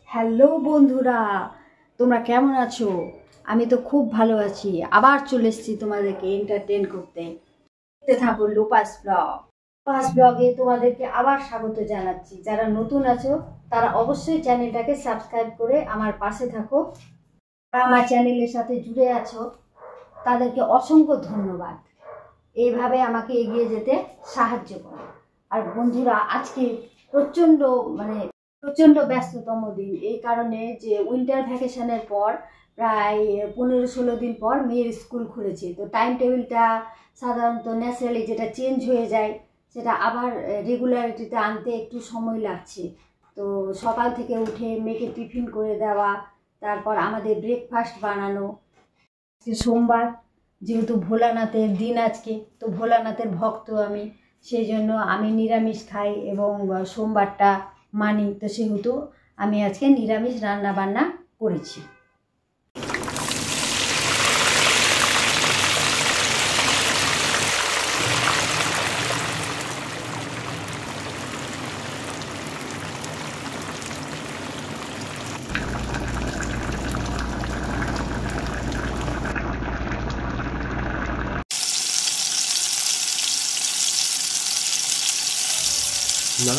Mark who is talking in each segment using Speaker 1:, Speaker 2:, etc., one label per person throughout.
Speaker 1: Hello বন্ধুরা, তোমরা কেমন আছো? আমি তো খুব ভালো আছি। আবার চলে এসেছি তোমাদেরকে এন্টারটেন করতে। দেখতে থাকো লোপাস ব্লগ। লোপাস ব্লগে তোমাদেরকে আবার স্বাগত জানাচ্ছি। যারা নতুন আছো তারা অবশ্যই চ্যানেলটাকে সাবস্ক্রাইব করে আমার পাশে থাকো। আমার চ্যানেলের সাথে জুড়ে আছো তাদেরকে অসংখ্য ধন্যবাদ। এইভাবে আমাকে এগিয়ে যেতে সাহায্য করো। আর বন্ধুরা, আজকে প্রচণ্ড প্রচণ্ড ব্যস্ততম দিন, এই কারণে যে উইন্টার ভ্যাকেশনের পর প্রায় 15-16 দিন পর মেয়ের স্কুল খুলেছে। তো টাইম টেবিলটা সাধারণত ন্যাচারালি যেটা চেঞ্জ হয়ে যায় সেটা আবার রেগুলারিটিতে আনতে একটু সময় লাগছে। তো সকাল থেকে উঠে মেয়েকে টিফিন করে দেওয়া, তারপর আমাদের ব্রেকফাস্ট বানানো। সোমবার যেহেতু ভোলানাথের দিন আজকে, তো ভোলানাথের ভক্ত আমি, সেই জন্য আমি নিরামিষ খাই এবং সোমবারটা মানি। তো সেহেতু আমি আজকে নিরামিষ রান্না বান্না করেছি।
Speaker 2: না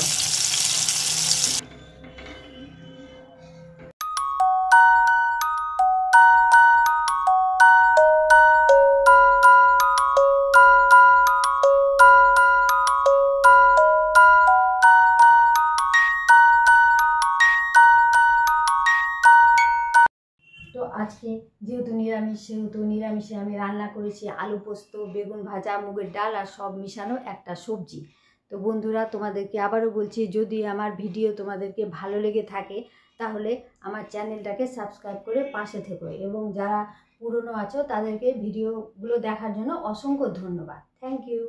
Speaker 1: তো আজকে যেহেতু নিরামিষ, সেহেতু নিরামিষে আমি রান্না করেছি আলু পোস্ত, বেগুন ভাজা, মুগের ডাল আর সব মিশানো একটা সবজি। তো বন্ধুরা, তোমাদেরকে আবারও বলছি, যদি আমার ভিডিও তোমাদেরকে ভালো লেগে থাকে তাহলে আমার চ্যানেলটাকে সাবস্ক্রাইব করে পাশে থেকো, এবং যারা পুরনো আছো তাদেরকে ভিডিওগুলো দেখার জন্য অসংখ্য ধন্যবাদ। Thank you.